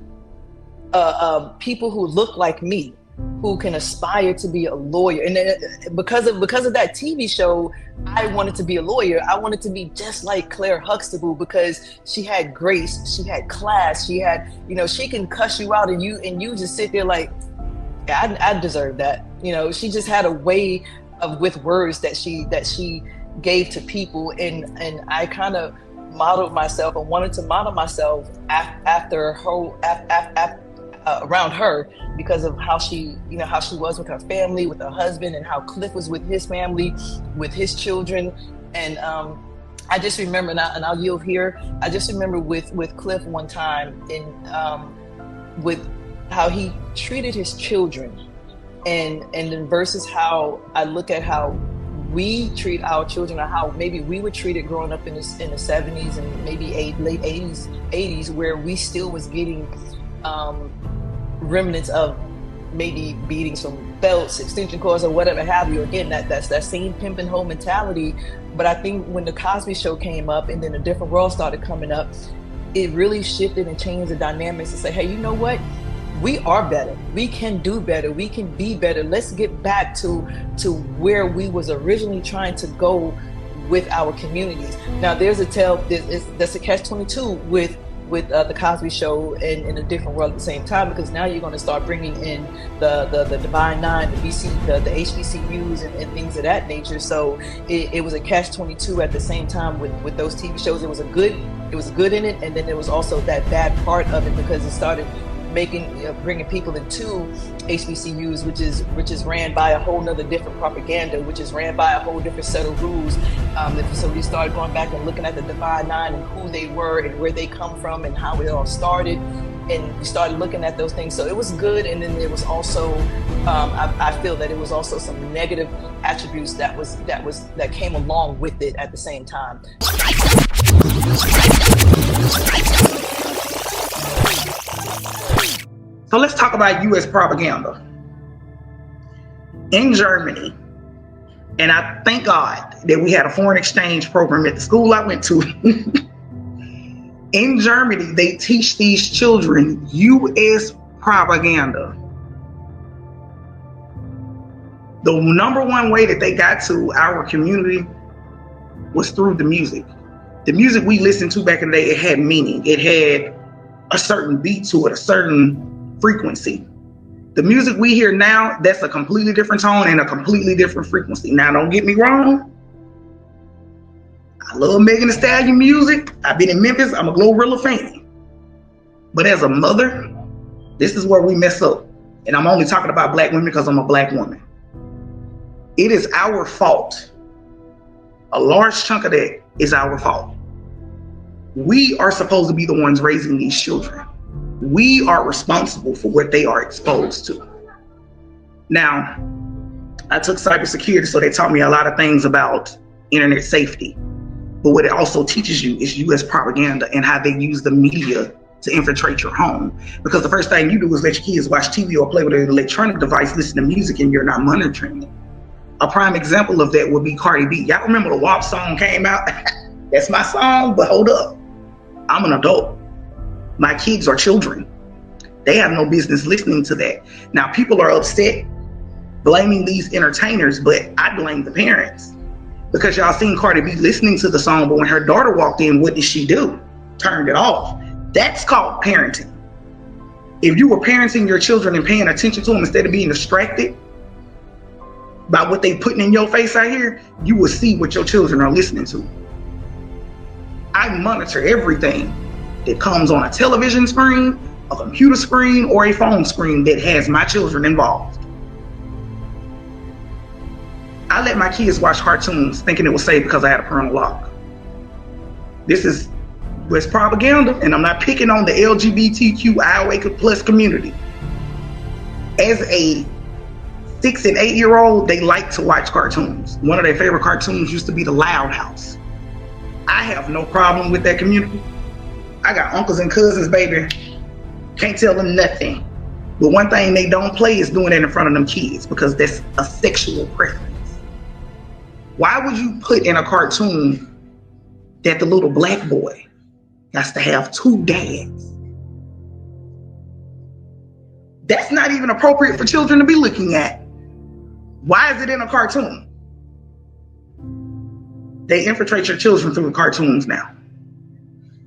people who look like me, who can aspire to be a lawyer. And because of that TV show, I wanted to be a lawyer. I wanted to be just like Claire Huxtable, because she had grace, she had class, she had, she can cuss you out and you just sit there like, yeah, I deserve that. She just had a way with words that she gave to people, and I kind of modeled myself and wanted to model myself after her, around her, because of how she was with her family, with her husband, and how Cliff was with his family, with his children. And I just remember, and I'll yield here, I just remember with Cliff one time, with how he treated his children, and then versus how I look at how we treat our children, or how maybe we were treated growing up in the 70s and maybe late 80s, where we still was getting remnants of maybe beatings from belts, extension cords, or whatever have you. Again, that's that same pimp and hoe mentality. But I think when the Cosby Show came up and then A Different World started coming up, it really shifted and changed the dynamics to say, hey, you know what? We are better. We can do better. We can be better. Let's get back to where we was originally trying to go with our communities. Now, there's a catch-22 with the Cosby Show and in A Different World at the same time, because now you're going to start bringing in the Divine Nine, the HBCUs and things of that nature. So it was a catch-22 at the same time with those TV shows. It was a good in it, and then there was also that bad part of it, because it started bringing people into HBCUs, which is ran by a whole nother different propaganda, which is ran by a whole different set of rules. So we started going back and looking at the Divine Nine and who they were and where they come from and how it all started, and we started looking at those things. So it was good, and then there was also I feel that it was also some negative attributes that came along with it at the same time. So let's talk about U.S. propaganda. In Germany, and I thank God that we had a foreign exchange program at the school I went to. In Germany, they teach these children U.S. propaganda. The number one way that they got to our community was through the music. The music we listened to back in the day, it had meaning. It had a certain beat to it, a certain frequency. The music we hear now, that's a completely different tone and a completely different frequency. Now, don't get me wrong. I love Megan Thee Stallion music. I've been in Memphis. I'm a Glorilla fan. But as a mother, this is where we mess up. And I'm only talking about black women because I'm a black woman. It is our fault. A large chunk of that is our fault. We are supposed to be the ones raising these children. We are responsible for what they are exposed to. Now, I took cybersecurity, so they taught me a lot of things about internet safety. But what it also teaches you is U.S. propaganda and how they use the media to infiltrate your home. Because the first thing you do is let your kids watch TV or play with an electronic device, listen to music, and you're not monitoring it. A prime example of that would be Cardi B. Y'all remember the WAP song came out? That's my song, but hold up. I'm an adult. My kids are children. They have no business listening to that. Now, people are upset, blaming these entertainers, but I blame the parents. Because y'all seen Cardi B listening to the song, but when her daughter walked in, what did she do? Turned it off. That's called parenting. If you were parenting your children and paying attention to them instead of being distracted by what they putting in your face out here, you will see what your children are listening to. I monitor everything that comes on a television screen, a computer screen, or a phone screen that has my children involved. I let my kids watch cartoons thinking it was safe because I had a parental lock. This is U.S. propaganda, and I'm not picking on the LGBTQIA plus community. As a 6 and 8 year old, they like to watch cartoons. One of their favorite cartoons used to be The Loud House. I have no problem with that community. I got uncles and cousins, baby. Can't tell them nothing. But one thing they don't play is doing it in front of them kids, because that's a sexual preference. Why would you put in a cartoon that the little black boy has to have 2 dads? That's not even appropriate for children to be looking at. Why is it in a cartoon? They infiltrate your children through the cartoons now.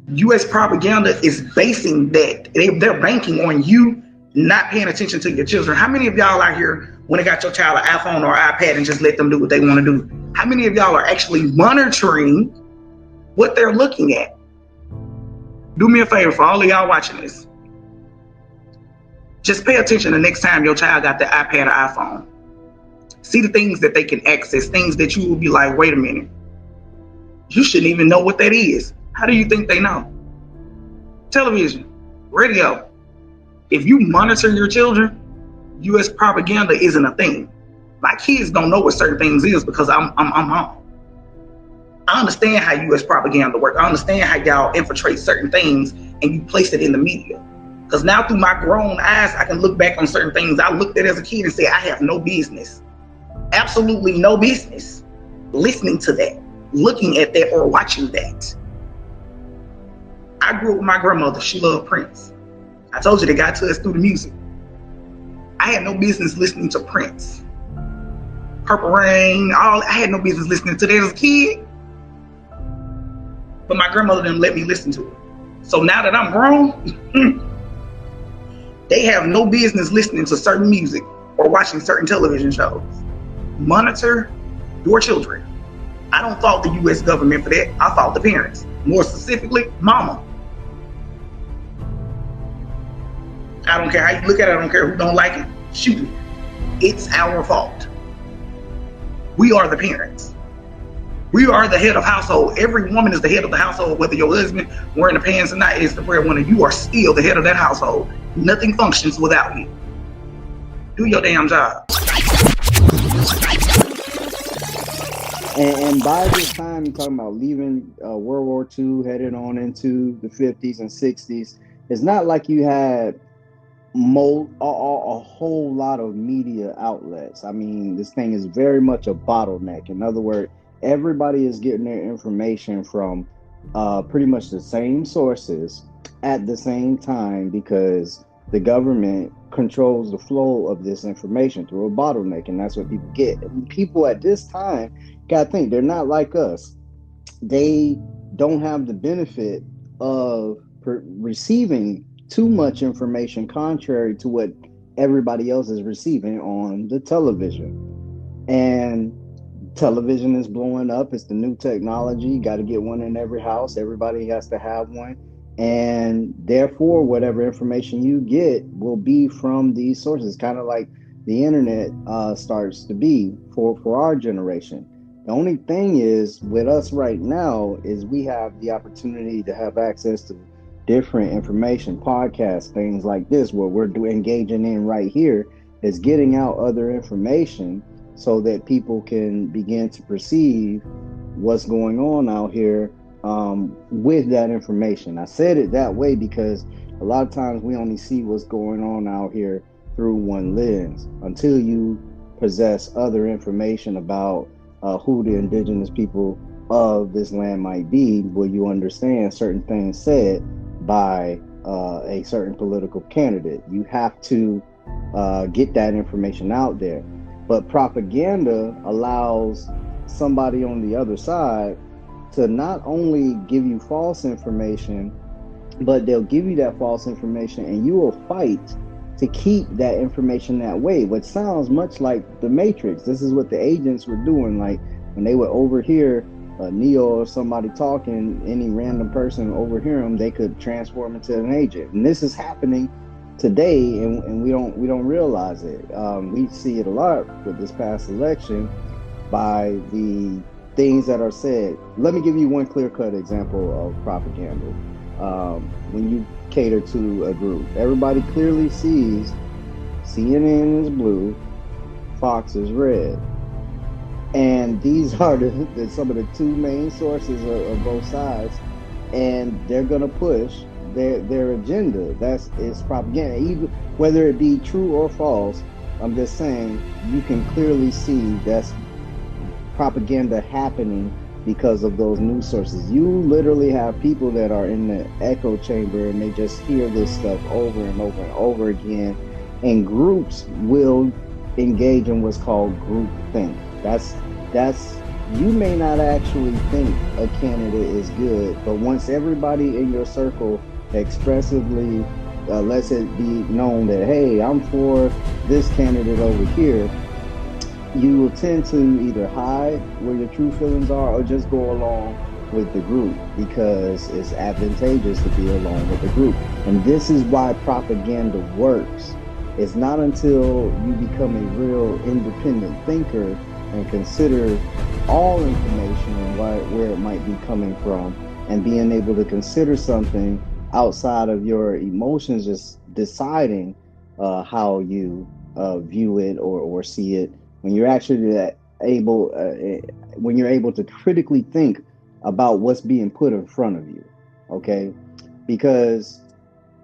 U.S. propaganda is basing that. They're banking on you not paying attention to your children. How many of y'all out here, when they got your child an iPhone or iPad and just let them do what they want to do? How many of y'all are actually monitoring what they're looking at? Do me a favor, for all of y'all watching this. Just pay attention the next time your child got the iPad or iPhone. See the things that they can access, things that you will be like, wait a minute. You shouldn't even know what that is. How do you think they know? Television, radio. If you monitor your children, U.S. propaganda isn't a thing. My kids don't know what certain things is because I'm home. I understand how U.S. propaganda works. I understand how y'all infiltrate certain things and you place it in the media. Because now through my grown eyes, I can look back on certain things I looked at as a kid and say, I have no business, absolutely no business listening to that, looking at that, or watching that. I grew up with my grandmother. She loved Prince. I told you they got to us through the music. I had no business listening to Prince, Purple Rain, I had no business listening to that as a kid. But my grandmother didn't let me listen to it. So now that I'm grown, they have no business listening to certain music or watching certain television shows. Monitor your children. I don't fault the U.S. government for that. I fault the parents. More specifically, mama. I don't care how you look at it. I don't care who don't like it. Shoot it. It's our fault. We are the parents. We are the head of household. Every woman is the head of the household, whether your husband wearing the pants or not is the breadwinner. You are still the head of that household. Nothing functions without you. Do your damn job. And by this time, you're talking about leaving World War II, headed on into the 50s and 60s. It's not like you had a whole lot of media outlets. I mean, this thing is very much a bottleneck. In other words, everybody is getting their information from pretty much the same sources at the same time, because the government controls the flow of this information through a bottleneck, and that's what people get. And people at this time gotta think they're not like us. They don't have the benefit of receiving too much information contrary to what everybody else is receiving on the television. And television is blowing up. It's the new technology. You got to get one in every house. Everybody has to have one. And therefore, whatever information you get will be from these sources, kind of like the internet starts to be for our generation. The only thing is with us right now is we have the opportunity to have access to different information, podcasts, things like this, what we're engaging in right here is getting out other information so that people can begin to perceive what's going on out here with that information. I said it that way because a lot of times we only see what's going on out here through one lens. Until you possess other information about who the indigenous people of this land might be, will you understand certain things said by a certain political candidate. You have to get that information out there. But propaganda allows somebody on the other side to not only give you false information, but they'll give you that false information and you will fight to keep that information that way, which sounds much like the Matrix. This is what the agents were doing. Like when they would overhear Neo or somebody talking, any random person overhear them, they could transform into an agent. And this is happening today, and we don't realize it. We see it a lot with this past election by the things that are said. Let me give you one clear-cut example of propaganda. When you cater to a group, everybody clearly sees CNN is blue, Fox is red. And these are some of the two main sources of both sides, and they're going to push their agenda. It's propaganda, even whether it be true or false. I'm just saying you can clearly see that's propaganda happening because of those news sources. You literally have people that are in the echo chamber and they just hear this stuff over and over and over again, and groups will engage in what's called groupthink. That's you may not actually think a candidate is good, but once everybody in your circle expressively lets it be known that, hey, I'm for this candidate over here, you will tend to either hide where your true feelings are or just go along with the group because it's advantageous to be along with the group. And this is why propaganda works. It's not until you become a real independent thinker and consider all information and where it might be coming from, and being able to consider something outside of your emotions, just deciding how you view it or see it. When you're actually able to critically think about what's being put in front of you, okay? Because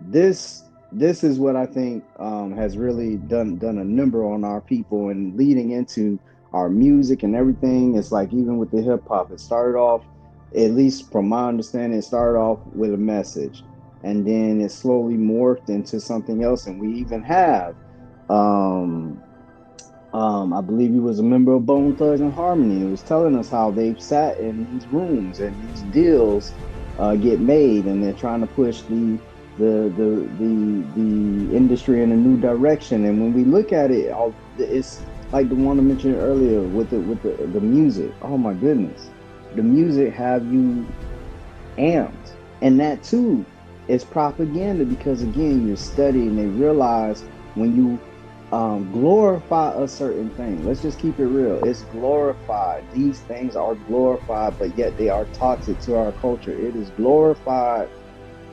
this this is what I think has really done a number on our people and leading into our music and everything. It's like even with the hip hop, it started off, at least from my understanding, it started off with a message, and then it slowly morphed into something else. And we even have, um, I believe he was a member of Bone Thugs and Harmony. It was telling us how they've sat in these rooms and these deals get made, and they're trying to push the industry in a new direction. And when we look at it, it's like the one I mentioned earlier with the music. Oh my goodness, the music have you amped, and that too is propaganda, because again, you're studying. They realize when you glorify a certain thing, let's just keep it real, it's glorified. These things are glorified, but yet they are toxic to our culture. It is glorified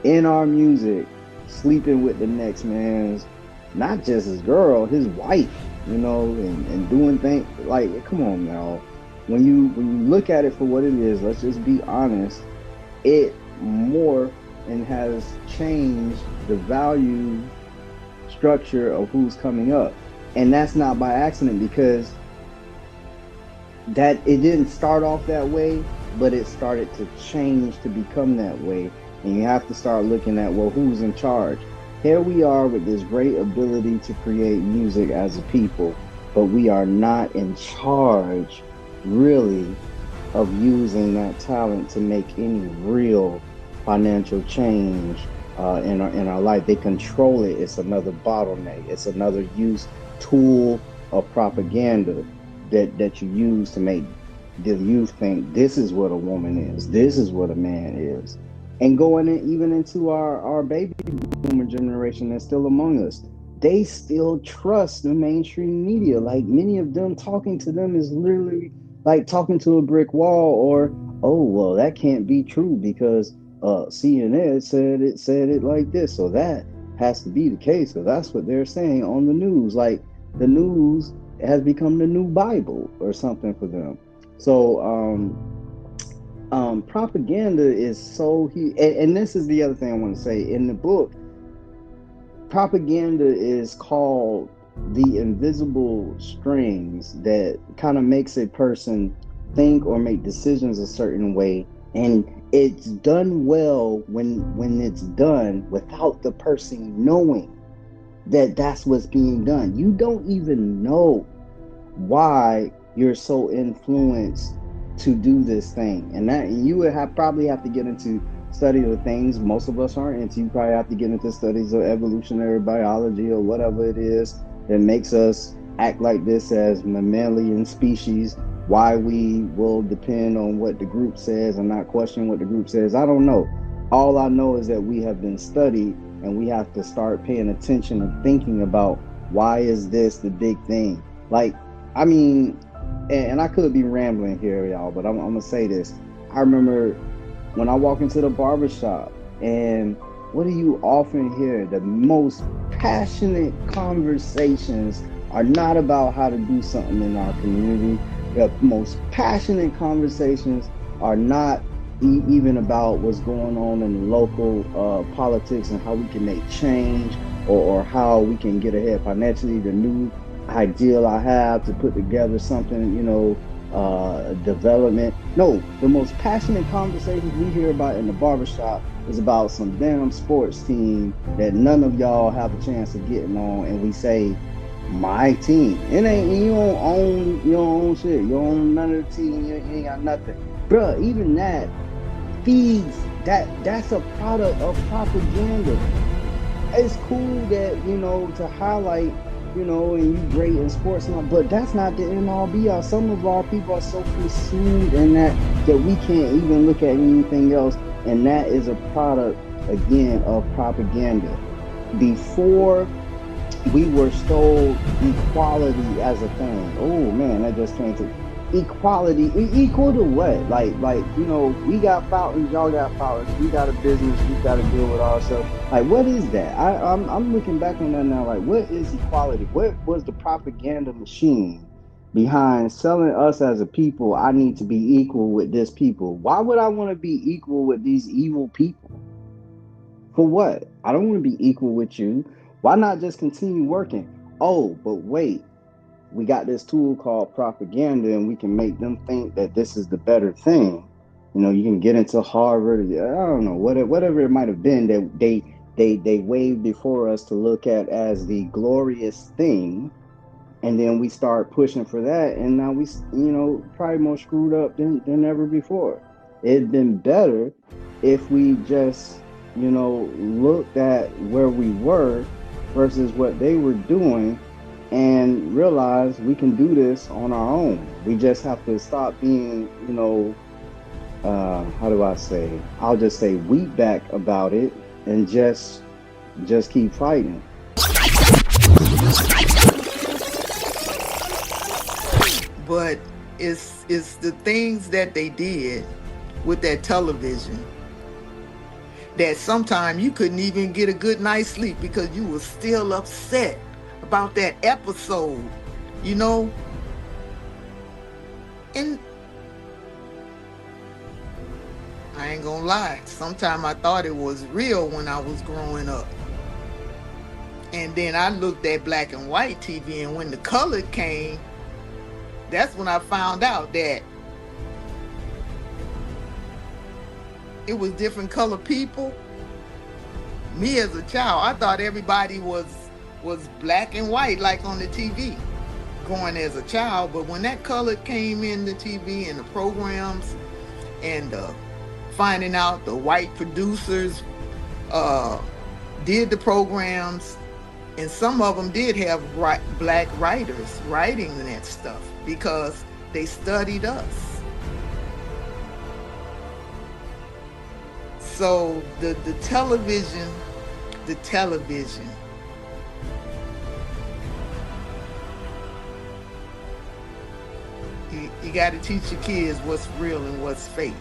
in our music, sleeping with the next man's, not just his girl, his wife, and doing things like, come on now. When you look at it for what it is, let's just be honest, it morphed and has changed the value structure of who's coming up. And that's not by accident, because that it didn't start off that way, but it started to change to become that way. And you have to start looking at, well, who's in charge? Here we are with this great ability to create music as a people, but we are not in charge really of using that talent to make any real financial change in our life. They control it. It's another bottleneck. It's another tool of propaganda that you use to make the youth think this is what a woman is, this is what a man is. And going in, even into our baby boomer generation that's still among us, they still trust the mainstream media. Like, many of them, talking to them is literally like talking to a brick wall, or, oh, well, that can't be true because CNN said it like this, so that has to be the case, because that's what they're saying on the news. Like, the news has become the new Bible or something for them. So propaganda is so huge. And this is the other thing I want to say. In the book, propaganda is called the invisible strings that kind of makes a person think or make decisions a certain way. And it's done well when it's done without the person knowing that that's what's being done. You don't even know why you're so influenced to do this thing, and you would probably have to get into study of things most of us aren't into. You probably have to get into studies of evolutionary biology or whatever it is that makes us act like this as mammalian species. Why we will depend on what the group says and not question what the group says, I don't know. All I know is that we have been studied, and we have to start paying attention and thinking about, why is this the big thing? Like, I mean, and I could be rambling here, y'all, but I'm gonna say this. I remember when I walk into the barbershop, and what do you often hear? The most passionate conversations are not about how to do something in our community. The most passionate conversations are not even about what's going on in the local politics and how we can make change, or how we can get ahead financially. The new ideal I have to put together something, development. No, the most passionate conversations we hear about in the barbershop is about some damn sports team that none of y'all have a chance of getting on, and we say, my team. It ain't, you don't own shit. You don't own none of the team. You ain't got nothing. Bruh, even that feeds that's a product of propaganda. It's cool that, to highlight, and you great in sports and all, but that's not the end all be all. Some of our people are so consumed in that we can't even look at anything else, and that is a product, again, of propaganda. Before, we were sold equality as a thing. Oh man, that just came to equality. Equal to what? Like we got fountains, y'all got fountains. We got a business, we got to deal with ourselves. Like, what is that? I'm looking back on that now. Like, what is equality? What was the propaganda machine behind selling us as a people? I need to be equal with this people. Why would I want to be equal with these evil people? For what? I don't want to be equal with you. Why not just continue working? Oh, but wait, we got this tool called propaganda, and we can make them think that this is the better thing. You know, you can get into Harvard. I don't know, whatever it might have been that they waved before us to look at as the glorious thing, and then we start pushing for that, and now we, probably more screwed up than ever before. It'd been better if we just, looked at where we were versus what they were doing and realized we can do this on our own. We just have to stop being, how do I say? I'll just say wheatback about it and just keep fighting. But it's the things that they did with that television that sometimes you couldn't even get a good night's sleep because you were still upset about that episode, and I ain't gonna lie, sometimes I thought it was real when I was growing up, and then I looked at black and white TV, and when the color came, that's when I found out that it was different color people. Me as a child, I thought everybody was black and white like on the TV going as a child, but when that color came in the TV and the programs and finding out the white producers did the programs, and some of them did have black writers writing that stuff because they studied us. So the television, you got to teach your kids what's real and what's fake.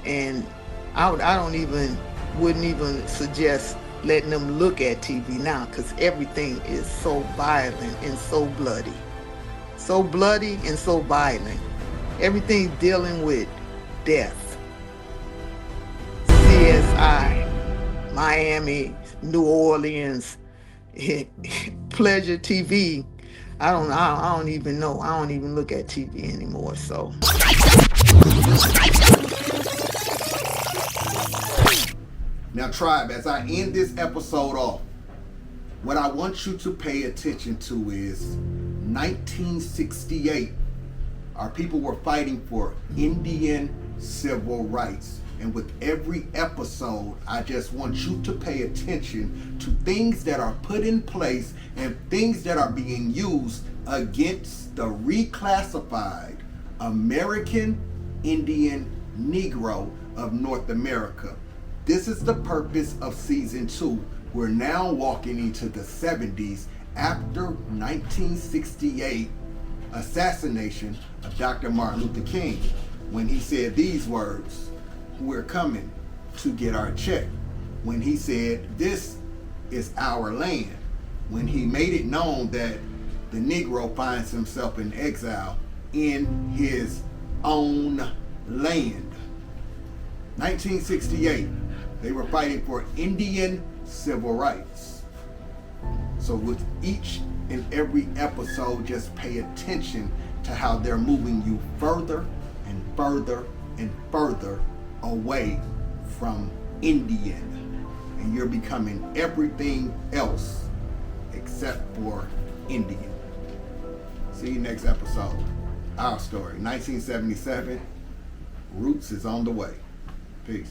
And I wouldn't even suggest letting them look at TV now, because everything is so violent and so bloody and so violent. Everything's dealing with death. CSI, Miami, New Orleans, Pleasure TV. I don't even know. I don't even look at TV anymore. So. Now, Tribe, as I end this episode off, what I want you to pay attention to is 1968. Our people were fighting for Indian civil rights. And with every episode, I just want you to pay attention to things that are put in place and things that are being used against the reclassified American Indian Negro of North America. This is the purpose of season 2. We're now walking into the 70s after 1968 assassination of Dr. Martin Luther King, when he said these words: "We're coming to get our check." When he said, "This is our land." When he made it known that the Negro finds himself in exile in his own land. 1968, they were fighting for Indian civil rights. So with each and every episode, just pay attention to how they're moving you further and further and further away from Indian, and you're becoming everything else except for Indian. See you next episode. Our story, 1977. Roots is on the way. Peace.